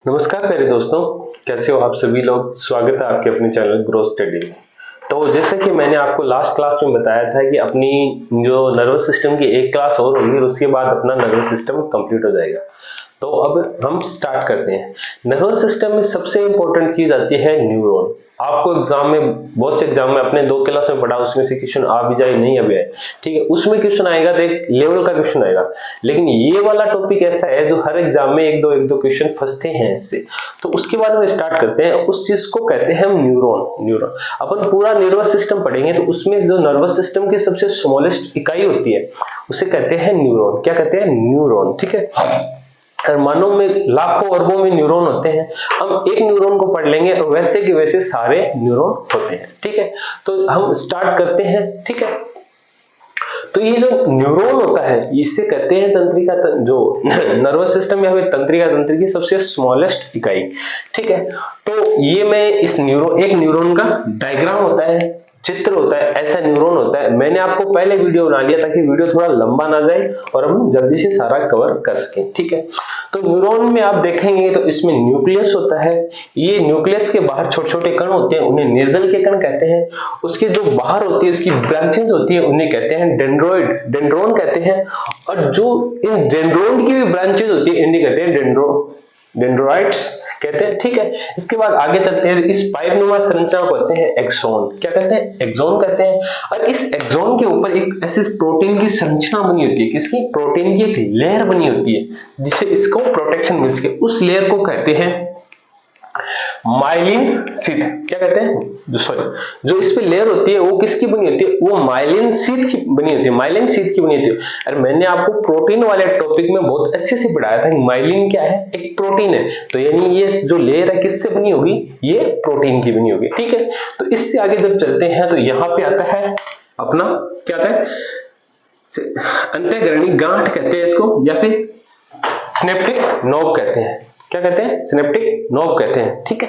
नमस्कार मेरे दोस्तों, कैसे हो आप सभी लोग। स्वागत है आपके अपने चैनल ग्रो स्टडी में। तो जैसे कि मैंने आपको लास्ट क्लास में बताया था कि अपनी जो नर्वस सिस्टम की एक क्लास और होगी और उसके बाद अपना नर्वस सिस्टम कंप्लीट हो जाएगा। तो अब हम स्टार्ट करते हैं। नर्वस सिस्टम में सबसे इंपॉर्टेंट चीज आती है न्यूरॉन। आपको एग्जाम में बहुत से एग्जाम में अपने 2 क्लास में पढ़ा, उसमें से क्वेश्चन आ भी जाए नहीं आ भी आए, ठीक है, उसमें क्वेश्चन आएगा तो एक लेवल का क्वेश्चन आएगा। लेकिन ये वाला टॉपिक ऐसा है जो हर एग्जाम में एक दो क्वेश्चन फंसते हैं इससे। तो उसके बाद में स्टार्ट करते हैं। उस चीज को कहते हैं हम न्यूरॉन। अपन पूरा नर्वस सिस्टम पढ़ेंगे तो उसमें जो नर्वस सिस्टम की सबसे स्मॉलेस्ट इकाई होती है उसे कहते हैं न्यूरॉन। क्या कहते हैं? न्यूरॉन, ठीक है। मानव में लाखों अरबों में न्यूरॉन होते हैं। हम एक न्यूरॉन को पढ़ लेंगे और वैसे के वैसे सारे न्यूरॉन होते हैं, ठीक है। तो हम स्टार्ट करते हैं, ठीक है। तो ये जो न्यूरॉन होता है इसे कहते हैं तंत्रिका जो नर्वस सिस्टम या फिर तंत्रिका तंत्र की सबसे स्मॉलेस्ट इकाई, ठीक है। तो ये मैं इस एक न्यूरॉन का डायग्राम होता है, चित्र होता है, ऐसा न्यूरॉन होता है। मैंने आपको पहले वीडियो बना लिया ताकि वीडियो थोड़ा लंबा ना जाए और हम जल्दी से सारा कवर कर सकें, ठीक है। तो न्यूरॉन में आप देखेंगे तो इसमें न्यूक्लियस होता है। ये न्यूक्लियस के बाहर छोटे छोटे कण होते हैं, उन्हें नेजल के कण कहते हैं। उसके जो बाहर होती है उसकी ब्रांचेस होती है, उन्हें कहते हैं डेंड्रोइड, डेंड्रोन कहते हैं। और जो इन डेंड्रोन की भी ब्रांचेस होती है इन्हें कहते हैं डेंड्रोइड्स कहते हैं, ठीक है। इसके बाद आगे चलते हैं। इस पाइपनुमा संरचना को कहते हैं एक्सोन। क्या कहते हैं? एक्सोन कहते हैं। और इस एक्सोन के ऊपर एक ऐसी प्रोटीन की संरचना बनी होती है। किसकी? प्रोटीन की एक लेयर बनी होती है जिससे इसको प्रोटेक्शन मिल सके। उस लेयर को कहते हैं माइलिन शीथ। क्या कहते हैं? जो इस पे लेयर होती है वो किसकी बनी होती है? वो माइलिन शीथ की बनी होती है। माइलिन शीथ की बनी होती है। अरे मैंने आपको प्रोटीन वाले टॉपिक में बहुत अच्छे से पढ़ाया था कि माइलिन क्या है? एक प्रोटीन है। तो यानी ये जो लेयर है किससे बनी होगी? ये प्रोटीन की बनी होगी, ठीक है। तो इससे आगे जब चलते हैं तो यहाँ पे आता है अपना, क्या आता है? अंतःकरणी गांठ कहते हैं इसको, या फिर सिनेप्टिक नोब कहते हैं। क्या कहते हैं? सिनेप्टिक नोब कहते हैं, ठीक है।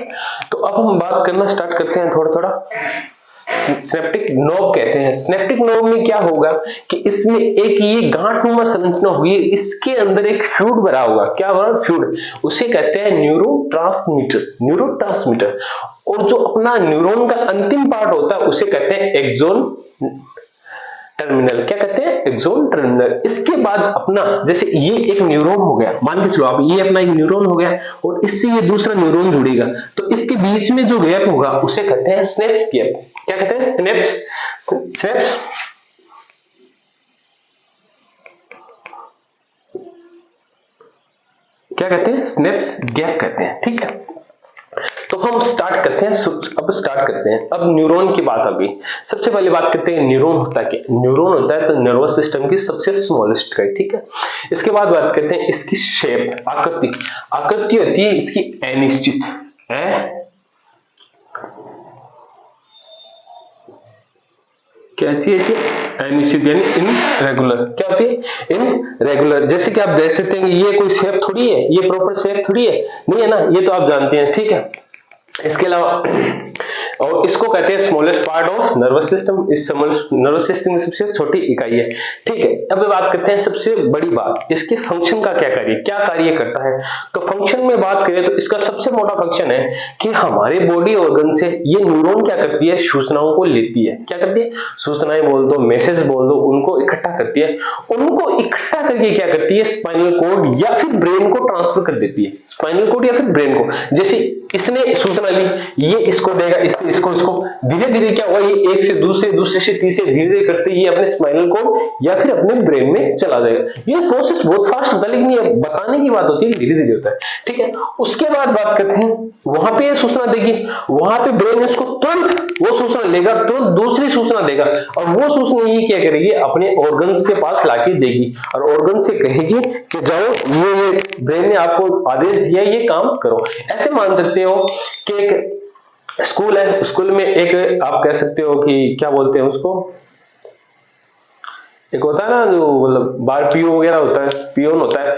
तो अब हम बात करना स्टार्ट करते हैं थोड़ा थोड़ा। सिनेप्टिक नोब कहते हैं। सिनेप्टिक नोब में क्या होगा कि इसमें एक ये गांठनुमा संरचना होगी, इसके अंदर एक फ्लूइड भरा होगा। क्या होगा? फ्लूइड। उसे कहते हैं न्यूरोट्रांसमीटर। और जो अपना न्यूरॉन का अंतिम पार्ट होता है उसे कहते हैं एक्सोन टर्मिनल। क्या कहते हैं? Axon terminal. इसके बाद अपना, जैसे ये एक न्यूरॉन हो गया, मान के चलो आप, ये अपना एक न्यूरॉन हो गया और इससे ये दूसरा न्यूरॉन जुड़ेगा, तो इसके बीच में जो गैप होगा उसे कहते हैं स्नेप्स गैप। क्या कहते हैं? स्नेप्स क्या कहते हैं? स्नेप्स गैप कहते हैं, ठीक है। तो हम स्टार्ट करते हैं। अब न्यूरॉन की बात आ गई। सबसे पहले बात करते हैं न्यूरॉन होता है क्या। न्यूरॉन होता है तो नर्वस सिस्टम की सबसे स्मॉलेस्ट का, ठीक है। इसके बाद बात करते हैं इसकी शेप, आकृति होती है इसकी अनिश्चित है। कैसी है? अनिश्चित यानी इनरेगुलर। क्या होती है? इनरेगुलर। जैसे कि आप देख सकते हैं कि ये कोई शेप थोड़ी है, ये प्रॉपर शेप थोड़ी है, नहीं है ना, ये तो आप जानते हैं, ठीक है। इसके अलावा और इसको कहते हैं smallest part of nervous system. इस नर्वस सिस्टम की सबसे छोटी इकाई है, ठीक है। अब बात करते हैं सबसे बड़ी बात, इसके फंक्शन का क्या कार्य करता है। तो फंक्शन में बात करें तो इसका सबसे मोटा फंक्शन है कि हमारे बॉडी ऑर्गन से ये न्यूरॉन क्या करती है? सूचनाओं को लेती है। क्या करती है? सूचनाएं बोल दो, मैसेज बोल दो, उनको इकट्ठा करती है। उनको इकट्ठा करके क्या करती है? स्पाइनल कॉर्ड या फिर ब्रेन को ट्रांसफर कर देती है। स्पाइनल कॉर्ड या फिर ब्रेन को। जैसे इसने सूचना ली, ये इसको देगा, इसको धीरे धीरे क्या होगा, ये एक से दूसरे से तीसरे धीरे धीरे करते ये अपने स्पाइनल कॉर्ड या फिर अपने ब्रेन में चला जाएगा। ये प्रोसेस बहुत फास्ट होता है, लेकिन ये बताने की बात होती है धीरे धीरे होता है, ठीक है। उसके बाद बात करते हैं, वहां पे ये सूचना देगी, वहां पे ब्रेन इसको तुरंत वो सूचना लेगा, तुरंत दूसरी सूचना देगा, और वो सूचना ये क्या करेगी? अपने ऑर्गन्स के पास लाके देगी और ऑर्गन से कहेगी कि जाओ, ये ब्रेन ने आपको आदेश दिया, ये काम करो। ऐसे मान सकते हो कि एक स्कूल है, स्कूल में एक आप कह सकते हो कि क्या बोलते हैं उसको, एक होता है ना जो मतलब बार पीओ वगैरह होता है, पियोन होता है।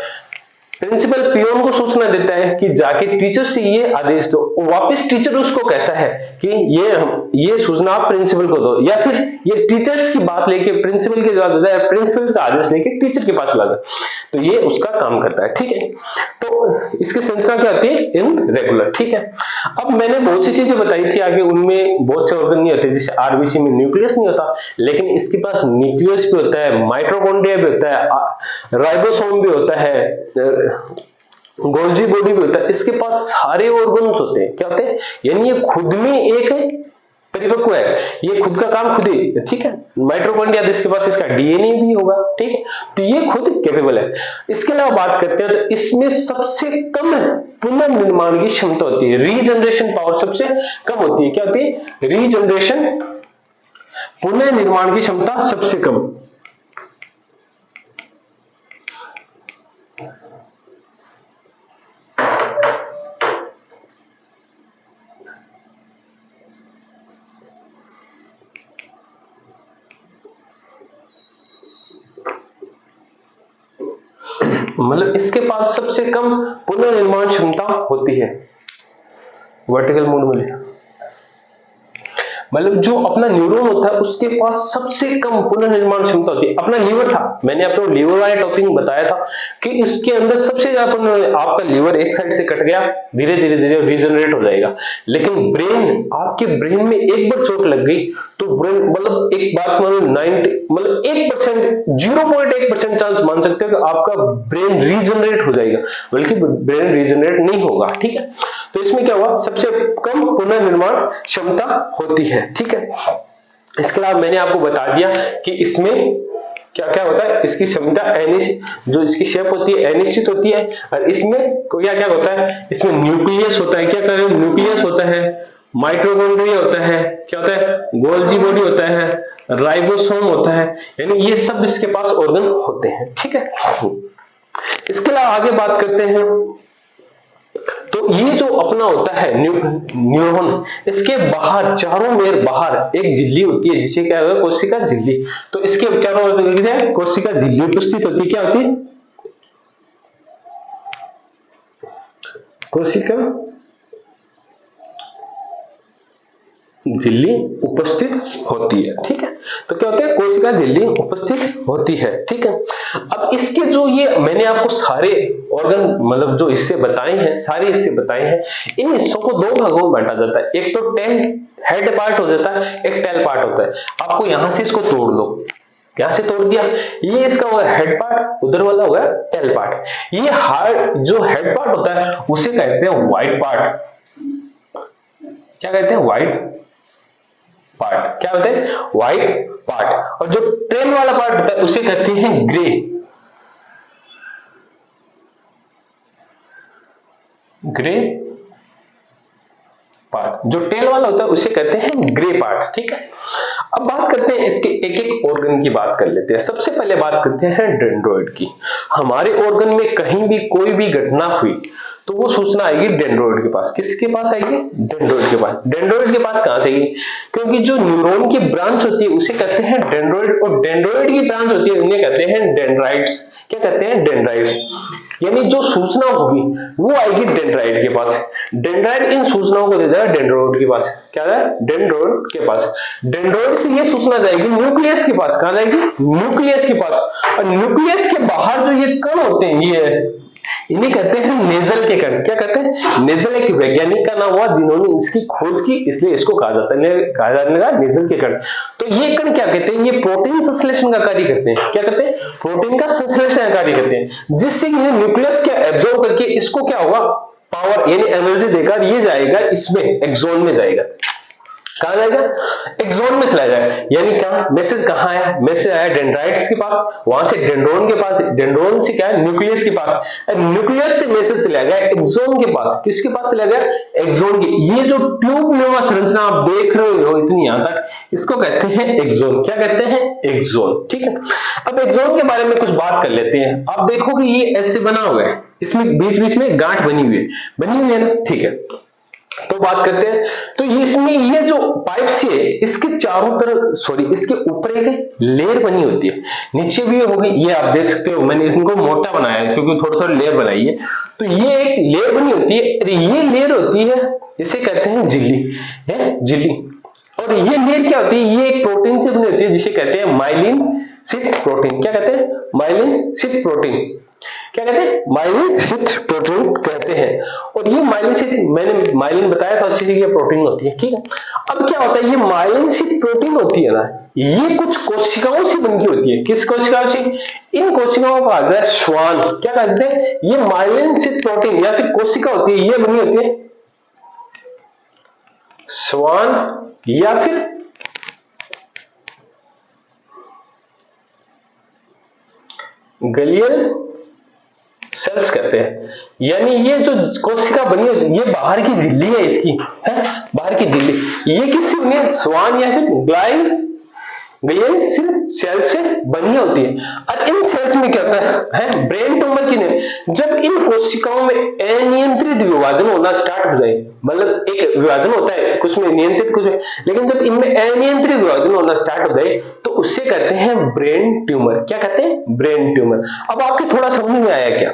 प्रिंसिपल पियोन को सूचना देता है कि जाके टीचर से ये आदेश दो, वापस टीचर उसको कहता है कि ये ये सूचना आप प्रिंसिपल को दो, या फिर ये टीचर्स की बात लेके प्रिंसिपल के पास देता है, प्रिंसिपल का आदेश लेके टीचर के पास लाता है, तो ये उसका काम करता है। ठीक है, तो इसकी संरचना क्या होती है, इनरेगुलर। ठीक है, अब मैंने बहुत सी चीजें बताई थी आगे, उनमें बहुत से ऑर्गन नहीं होते, जैसे आरबीसी में न्यूक्लियस नहीं होता, लेकिन इसके पास न्यूक्लियस भी होता है, माइटोकॉन्ड्रिया भी होता है, राइबोसोम भी होता है, गोल्जी बॉडी भी होता है, इसके पास सारे ऑर्गन्स होते हैं। क्या होते हैं, यानी ये खुद में एक परिपक्व है, ये खुद का काम खुद ही। ठीक है, माइटोकॉन्ड्रिया, इसके पास इसका डीएनए भी होगा। ठीक है, तो ये खुद कैपेबल है। इसके अलावा बात करते हैं तो इसमें सबसे कम पुनर्निर्माण की क्षमता होती है, रीजनरेशन पावर सबसे कम होती है। क्या होती है, रीजनरेशन, पुनर्निर्माण की क्षमता सबसे कम। मतलब इसके पास सबसे कम पुनर्निर्माण क्षमता होती है। वर्टिकल मोड में मतलब जो अपना न्यूरॉन होता है उसके पास सबसे कम पुनर्निर्माण क्षमता होती है। अपना लीवर था, मैंने आपको लीवर वाले टॉपिक में बताया था कि इसके अंदर सबसे ज्यादा आपका लीवर एक साइड से कट गया, धीरे धीरे धीरे रीजनरेट हो जाएगा। लेकिन ब्रेन, आपके ब्रेन में एक बार चोट लग गई तो ब्रेन, मतलब एक बात मानो 90, मतलब 1%, 0.1% चांस मान सकते हो कि आपका ब्रेन रीजनरेट हो जाएगा, बल्कि ब्रेन रीजनरेट नहीं होगा। ठीक है, तो इसमें क्या हुआ, सबसे कम पुनर्निर्माण क्षमता होती है। ठीक है, इसके अलावा मैंने आपको बता दिया कि इसमें क्या क्या होता है, इसकी क्षमता जो इसकी शेप होती है अनिश्चित होती है, और इसमें क्या क्या होता है, इसमें न्यूक्लियस होता है। क्या करें, न्यूक्लियस होता है, माइटोकॉन्ड्रिया होता है, क्या होता है, गोल्जी बॉडी होता है, राइबोसोम होता है, यानी ये सब इसके पास ऑर्गन होते हैं। ठीक है, इसके अलावा आगे बात करते हैं तो ये जो अपना होता है न्यूरॉन, इसके बाहर, चारों मेर बाहर एक झिल्ली होती है जिसे क्या होता है, कोशिका झिल्ली। तो इसके चारों ओर कोशिका झिल्ली उपस्थित होती है। क्या होती है, कोशिका झिल्ली उपस्थित होती है। ठीक है, तो क्या होता है, कोशिका झिल्ली उपस्थित होती है। ठीक है, अब इसके जो ये मैंने आपको सारे ऑर्गन, मतलब जो हिस्से बताए हैं, सारे हिस्से बताए हैं, इन हिस्सों को दो भागों में बांटा जाता है। एक तो हेड पार्ट हो जाता है, एक टेल पार्ट होता है। आपको यहां से इसको तोड़ दो, यहां से तोड़ दिया, ये इसका होगा हेड पार्ट, उधर वाला होगा टेल पार्ट। ये जो हेड पार्ट होता है उसे कहते हैं व्हाइट पार्ट। क्या कहते हैं, व्हाइट पार्ट। क्या होता है, व्हाइट पार्ट। और जो टेल वाला पार्ट होता है उसे कहते हैं ग्रे, ग्रे पार्ट। जो टेल वाला होता है उसे कहते हैं ग्रे पार्ट। ठीक है, अब बात करते हैं इसके एक एक ऑर्गन की बात कर लेते हैं। सबसे पहले बात करते हैं डेंड्रॉइड की। हमारे ऑर्गन में कहीं भी कोई भी घटना हुई तो वो सूचना आएगी डेंड्रॉइड के पास। किसके पास आएगी, डेंड्रॉइड के पास। डेंड्रॉइड के पास कहां से आएगी, क्योंकि जो न्यूरॉन की ब्रांच होती है उसे कहते हैं डेंड्रॉइड, और डेंड्रॉइड की ब्रांच होती है उन्हें कहते हैं डेंड्राइट्स। क्या कहते हैं, डेंड्राइट्स। यानी जो सूचना होगी वो आएगी डेंड्राइट के पास। डेंड्राइट इन सूचनाओं को दे देगा डेंड्रॉइड के पास। क्या है, डेंड्रॉइड के पास। डेंड्रॉइड से ये सूचना जाएगी न्यूक्लियस के पास। कहां जाएगी, न्यूक्लियस के पास। और न्यूक्लियस के बाहर जो ये कण होते हैं, ये इन्हें कहते हैं नेजल के कण। क्या कहते हैं, नेजल। एक वैज्ञानिक का नाम हुआ जिन्होंने इसकी खोज की, इसलिए इसको कहा जाता है नेजल के कण। तो ये कण क्या कहते हैं, ये प्रोटीन संश्लेषण का कार्य करते हैं। क्या करते हैं, प्रोटीन का संश्लेषण का कार्य करते हैं, जिससे ये न्यूक्लियस के एब्जॉर्ब करके इसको क्या होगा, पावर यानी एनर्जी देकर ये जाएगा इसमें, एक्सोन में जाएगा। कहां जाएगा, एक्सोन में चला जाएगा। यानी क्या, मैसेज कहां आया, मैसेज आया डेंड्राइट्स के पास, वहां से डेंड्रोन के पास, डेंड्रोन से क्या है, न्यूक्लियस के पास, न्यूक्लियस से मैसेज चला गया एक्सोन के पास। किसके पास चला गया, एक्सोन के। ये जो ट्यूब नुमा संरचना आप देख रहे हो इतनी यहां तक, इसको कहते हैं एक्सोन। क्या कहते हैं, एक्सोन। ठीक है, अब एक्सोन के बारे में कुछ बात कर लेते हैं। आप देखोगे ये ऐसे बना हुआ है, इसमें बीच बीच में गांठ बनी हुई है ना। ठीक है, तो बात करते हैं। तो इसमें ये जो पाइप से है, इसके चारों तरफ, सॉरी, इसके ऊपर एक लेयर बनी होती है, नीचे भी होगी। ये आप देख सकते हो, मैंने इनको मोटा बनाया है क्योंकि थोड़ी थोड़ी लेयर बनाई है। तो ये एक लेयर बनी होती है, ये लेयर होती है, इसे कहते हैं झिल्ली, है झिल्ली। और ये लेयर क्या होती है, ये एक प्रोटीन से बनी होती है जिसे कहते हैं माइलिन शीथ प्रोटीन। क्या कहते हैं? Myelin sheath protein. क्या कहते हैं? माइलिन शीथ प्रोटीन कहते हैं। और ये माइलिन शीथ, मैंने माइलिन बताया था अच्छी चीज, प्रोटीन होती है, ठीक है। अब क्या होता है, ये माइलिन शीथ प्रोटीन होती है ना, ये कुछ कोशिकाओं से बनी होती है। किस कोशिकाओं से? इन कोशिकाओं को कहा जाता है श्वान। क्या कहते हैं? ये माइलिन शीथ प्रोटीन या फिर कोशिका होती है, ये बनी होती है श्वान या फिर ग्लियल सेल्स कहते हैं। यानी ये जो कोशिका बनी होती है, ये बाहर की झिल्ली है इसकी, है बाहर की झिल्ली, ये किससे बनी है? श्वान या फिर ग्लियल सेल से बनी होती है। और इन सेल्स में क्या होता है ब्रेन ट्यूमर की नहीं, जब इन कोशिकाओं में अनियंत्रित विभाजन होना स्टार्ट हो जाए, मतलब एक विभाजन होता है कुछ में नियंत्रित कुछ में, लेकिन जब इनमें अनियंत्रित विभाजन होना स्टार्ट हो जाए तो उससे कहते हैं ब्रेन ट्यूमर। क्या कहते हैं? Brain tumour. अब आपके थोड़ा समझ में आया क्या?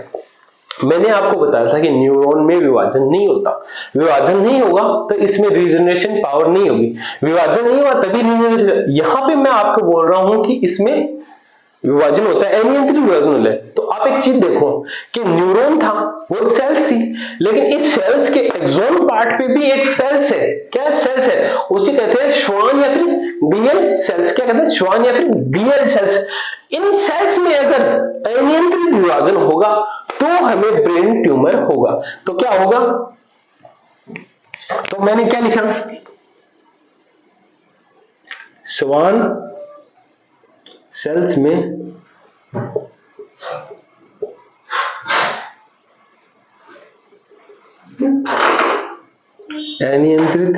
मैंने आपको बताया था कि न्यूरॉन में विभाजन नहीं होता, विभाजन नहीं होगा तो इसमें रीजनरेशन पावर नहीं होगी, विभाजन नहीं हुआ तभी रीजनरेशन। यहां पे मैं आपको बोल रहा हूं कि इसमें विभाजन होता है, अनियंत्रित विभाजन होता है। तो आप एक चीज देखो कि न्यूरॉन था, वो सेल्स थी, लेकिन इस सेल्स के एक्सोन पार्ट पे भी एक सेल्स है। क्या सेल्स है? उसे कहते हैं श्वान या फिर ग्लियल सेल्स। क्या कहते हैं? श्वान या फिर ग्लियल सेल्स। इन सेल्स में अगर अनियंत्रित विभाजन होगा तो हमें ब्रेन ट्यूमर होगा। तो क्या होगा? तो मैंने क्या लिखा? श्वान सेल्स में अनियंत्रित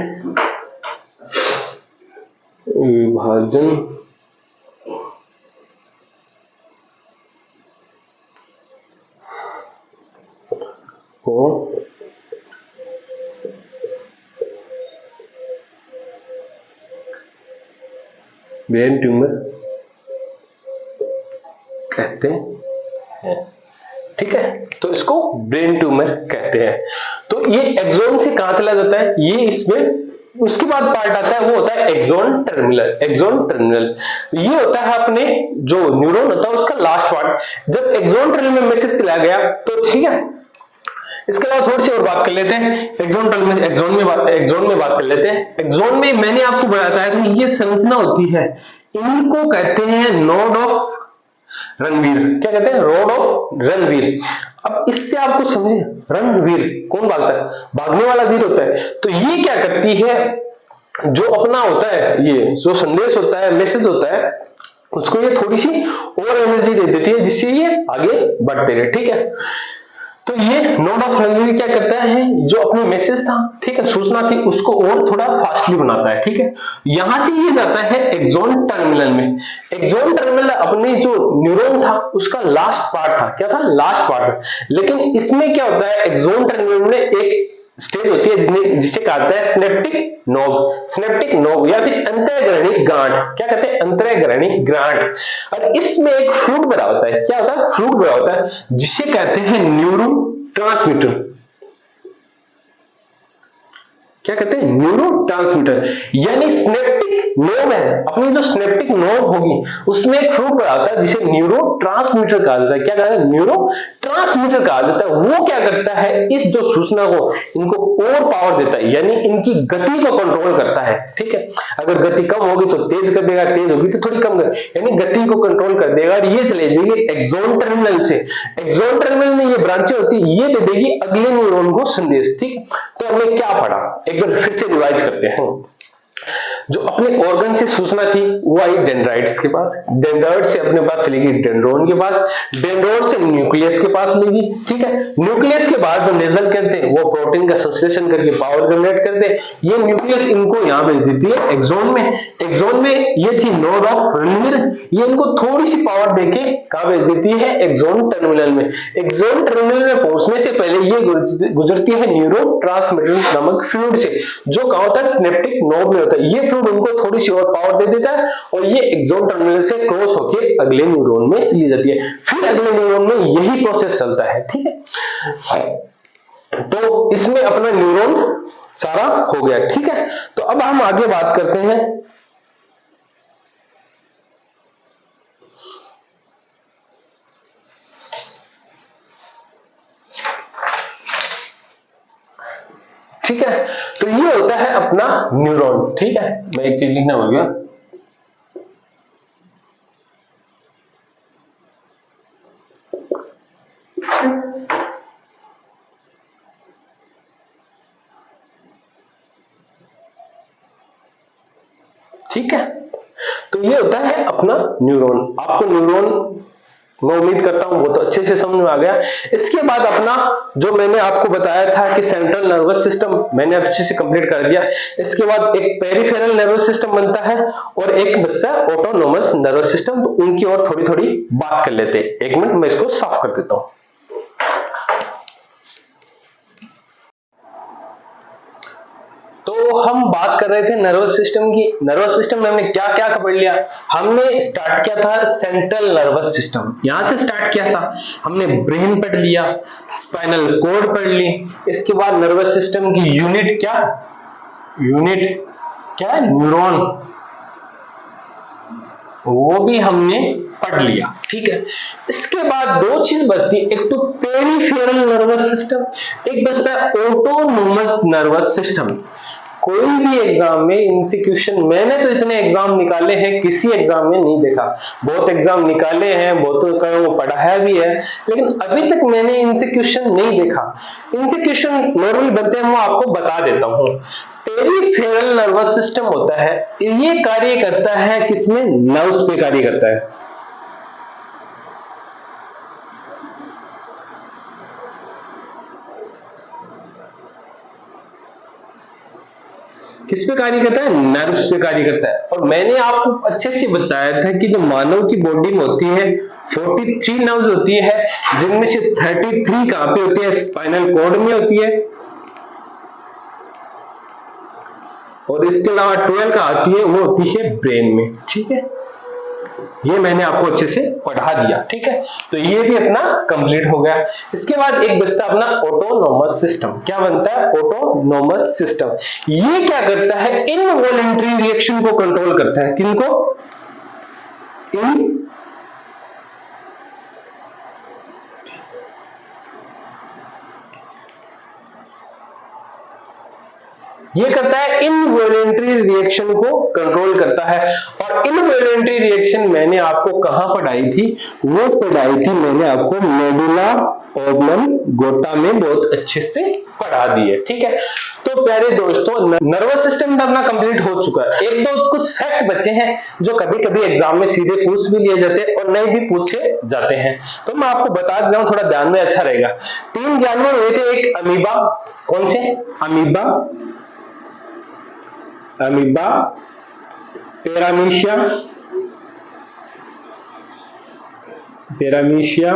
विभाजन को ब्रेन ट्यूमर कहते हैं। ठीक है, तो इसको ब्रेन ट्यूमर कहते हैं। तो ये एक्सोन से कहां चला जाता है? ये इसमें उसके बाद पार्ट आता है, वो होता है एक्सोन टर्मिनल। एक्सोन टर्मिनल ये होता है अपने जो न्यूरॉन होता है उसका लास्ट पार्ट। जब एक्सोन टर्मिनल में मैसेज चला गया तो ठीक है, इसके अलावा थोड़ी सी और बात कर लेते हैं। एक्सोन टर्मिनल, एक्सोन में बात कर लेते हैं। एक्सोन में मैंने आपको बताया था कि ये संरचना होती है, इनको कहते हैं नोड ऑफ रणवीर। क्या कहते हैं? Road of Ranveer. अब इससे आप कुछ समझे, रणवीर कौन भागता है? भागने वाला वीर होता है। तो ये क्या करती है, जो अपना होता है, ये जो संदेश होता है, मैसेज होता है, उसको ये थोड़ी सी और एनर्जी दे देती है जिससे ये आगे बढ़ते रहे। ठीक है, तो ये नोड ऑफ रणवीर क्या करता है, जो अपनी मैसेज था, ठीक है, सूचना थी, उसको और थोड़ा फास्टली बनाता है। ठीक है, यहां से ये जाता है एक्सोन टर्मिनल में। एक्सोन टर्मिनल अपने जो न्यूरॉन था उसका लास्ट पार्ट था। क्या था? Last part. लेकिन इसमें क्या होता है, एक्सोन टर्मिनल में एक स्टेज होती है जिसे कहा जाता है स्नेप्टिक नोब। स्नेप्टिक नोब या फिर अंतःग्रहणी गांठ। क्या कहते हैं? अंतःग्रहणी गांठ। और इसमें एक फ्लूइड भरा होता है। क्या होता है? फ्लूइड भरा होता है जिसे कहते हैं न्यूरोट्रांसमीटर। क्या कहते हैं? न्यूरोट्रांसमीटर। यानी स्नेप्टिक नोब है, अपनी जो स्नेप्टिक नोब होगी उसमें एक फ्लूइड भरा होता है जिसे न्यूरोट्रांसमीटर कहा जाता है। क्या कहते हैं? न्यूरोट्रांसमीटर कहा जाता है। वो क्या करता है, इस जो सूचना को इनको और पावर देता है, यानी इनकी गति को कंट्रोल करता है। ठीक है, अगर गति कम होगी तो तेज कर देगा, तेज होगी तो थोड़ी कम कर, यानी गति को कंट्रोल कर देगा। और ये चले जाएगी एक्सोन टर्मिनल से। एक्सोन टर्मिनल में ये ब्रांचें होती है, ये दे देगी अगले न्यूरॉन को संदेश। ठीक है, तो हमने क्या पढ़ा, एक बार फिर से रिवाइज करते हैं। जो अपने ऑर्गन से सूचना थी वो आई डेंड्राइट्स के पास, डेंड्राइट से अपने पास चलेगी डेंड्रोन के पास, डेंड्रोन से न्यूक्लियस के पास लेगी। ठीक है, न्यूक्लियस के बाद जो नेजल करते हैं वो प्रोटीन का संश्लेषण करके पावर जनरेट करते हैं। ये न्यूक्लियस इनको यहां भेज देती है एक्सोन में। एक्सोन में ये थी नोड ऑफ रणवीर, ये इनको थोड़ी सी पावर देके कहां भेज देती है? एक्सोन टर्मिनल में। एक्सोन टर्मिनल में पहुंचने से पहले ये गुजरती है न्यूरोट्रांसमीटर नामक फ्लूइड से, जो कहां होता है? स्नेप्टिक नोब में होता है। ये फ्लूइड उनको थोड़ी सी और पावर दे देता है और ये एक्सोन टर्मिनल से क्रॉस होके अगले न्यूरॉन में चली जाती है। फिर अगले न्यूरॉन में यही प्रोसेस चलता है। ठीक है, तो इसमें अपना न्यूरॉन सारा हो गया, ठीक है। तो अब हम आगे बात करते हैं ठीक है। तो ये होता है अपना न्यूरॉन, ठीक है। मैं एक चीज लिखना भूल गया, ठीक है। तो ये होता है अपना न्यूरॉन। आपको न्यूरॉन मैं उम्मीद करता हूं बहुत अच्छे से समझ में आ गया। इसके बाद अपना जो मैंने आपको बताया था कि सेंट्रल नर्वस सिस्टम मैंने अच्छे से कंप्लीट कर दिया। इसके बाद एक पेरिफेरल नर्वस सिस्टम बनता है और एक बच्चा ऑटोनोमस नर्वस सिस्टम। तो उनकी और थोड़ी थोड़ी बात कर लेते हैं। एक मिनट मैं इसको साफ कर देता हूं। तो हम बात कर रहे थे नर्वस सिस्टम की। नर्वस सिस्टम में हमने क्या क्या पढ़ लिया? हमने स्टार्ट किया था सेंट्रल नर्वस सिस्टम, यहां से स्टार्ट किया था। हमने ब्रेन पढ़ लिया, स्पाइनल कॉर्ड पढ़ ली। इसके बाद नर्वस सिस्टम की यूनिट क्या है? न्यूरॉन, वो भी हमने पढ़ लिया, ठीक है। इसके बाद दो चीज बचती है, एक तो पेरिफेरल नर्वस सिस्टम, एक बचता है ऑटोनोमस नर्वस सिस्टम। कोई भी एग्जाम में इंस्टीट्यूशन, मैंने तो इतने एग्जाम निकाले हैं, किसी एग्जाम में नहीं देखा। बहुत एग्जाम निकाले हैं, बहुतों को पढ़ाया भी है, लेकिन अभी तक मैंने इंस्टीट्यूशन नहीं देखा। इंस्टीट्यूशन नॉर्मल बनते हैं, वो आपको बता देता हूं। पेरिफेरल नर्वस सिस्टम होता है, ये कार्य करता है किसमें? नर्व्स पे कार्य करता है। किस पे कार्य करता है? नर्व्स पे कार्य करता है। और मैंने आपको अच्छे से बताया था कि जो मानव की बॉडी में होती है 43 नर्व्स होती है, जिनमें से 33 कहां पे होती है? स्पाइनल कॉर्ड में होती है, और इसके अलावा 12 का आती है, वो होती है ब्रेन में, ठीक है। ये मैंने आपको अच्छे से पढ़ा दिया, ठीक है। तो ये भी अपना कंप्लीट हो गया। इसके बाद एक बचता अपना ऑटोनोमस सिस्टम। क्या बनता है? Autonomous system. ये क्या करता है? इनवॉलेंटरी रिएक्शन को कंट्रोल करता है। किनको? ये करता है इनवॉलेंटरी रिएक्शन को कंट्रोल करता है। और इनवॉलेंटरी रिएक्शन मैंने आपको कहां पढ़ाई थी? वो पढ़ाई थी मैंने आपको मेडुला ऑब्लंगोटा में, बहुत अच्छे से पढ़ा दी है, ठीक है। तो प्यारे दोस्तों, नर्वस सिस्टम अपना कंप्लीट हो चुका है। एक दो कुछ फैक्ट बचे हैं जो कभी कभी एग्जाम में सीधे पूछ भी लिए जाते हैं और नहीं भी पूछे जाते हैं, तो मैं आपको बता देता हूं, थोड़ा ध्यान में अच्छा रहेगा। 3 जानवर हुए थे, एक अमीबा, कौन से? अमीबा, पैरामीशिया,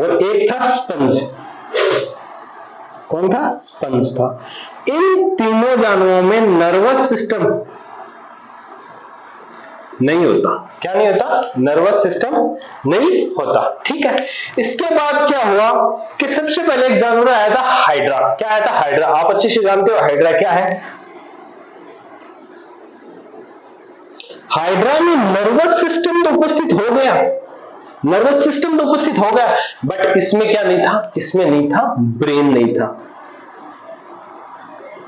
और एक था स्पंज। कौन था? स्पंज था। इन तीनों जानवरों में नर्वस सिस्टम नहीं होता। क्या नहीं होता? नर्वस सिस्टम नहीं होता, ठीक है। इसके बाद क्या हुआ कि सबसे पहले एक जानवर आया था हाइड्रा। क्या आया था? हाइड्रा। आप अच्छे से जानते हो हाइड्रा क्या है। हाइड्रा में नर्वस सिस्टम तो उपस्थित हो गया, नर्वस सिस्टम तो उपस्थित हो गया, बट इसमें क्या नहीं था? इसमें नहीं था, ब्रेन नहीं था।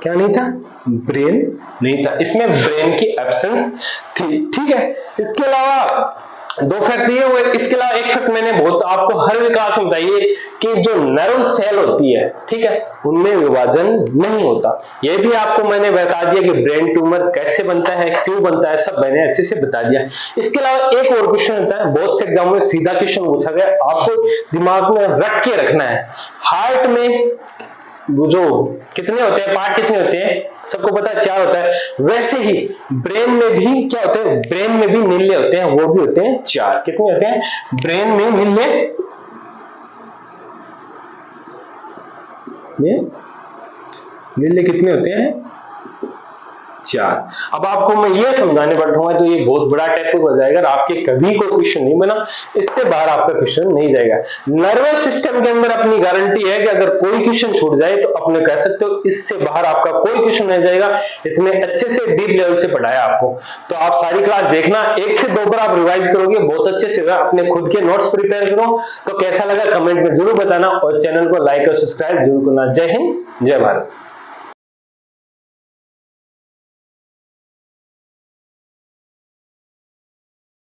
क्या नहीं था? ब्रेन नहीं था। इसमें ब्रेन की एब्सेंस थी, ठीक है। इसके अलावा 2 फैक्ट ये हुए। इसके अलावा एक फैक्ट मैंने बहुत आपको हर विकास में बताइए कि जो नर्व सेल होती है, ठीक है, उनमें विभाजन नहीं होता। ये भी आपको मैंने बता दिया कि ब्रेन ट्यूमर कैसे बनता है, क्यों बनता है, सब मैंने अच्छे से बता दिया। इसके अलावा एक और क्वेश्चन होता है, बहुत से एग्जाम में सीधा क्वेश्चन पूछा गया, आपको दिमाग में रख के रखना है। हार्ट में वो जो कितने होते हैं पार्ट, कितने होते हैं? सबको पता है 4 होता है। वैसे ही ब्रेन में भी क्या होते हैं? ब्रेन में भी नीले होते हैं, वो भी होते हैं 4। कितने होते हैं ब्रेन में? नीले कितने होते हैं? 4। अब आपको मैं ये समझाने बैठूंगा तो ये बहुत बड़ा टॉपिक हो जाएगा, और आपके कभी कोई क्वेश्चन नहीं बना, इससे बाहर आपका क्वेश्चन नहीं जाएगा। नर्वस सिस्टम के अंदर अपनी गारंटी है कि अगर कोई क्वेश्चन छूट जाए तो अपने कह सकते हो इससे बाहर आपका कोई क्वेश्चन नहीं जाएगा, इतने अच्छे से डीप लेवल से पढ़ाया आपको। तो आप सारी क्लास देखना, 1 से 2 बार आप रिवाइज करोगे बहुत अच्छे से, अपने खुद के नोट्स प्रिपेयर करो। तो कैसा लगा कमेंट में जरूर बताना, और चैनल को लाइक और सब्सक्राइब जरूर करना। जय हिंद, जय भारत।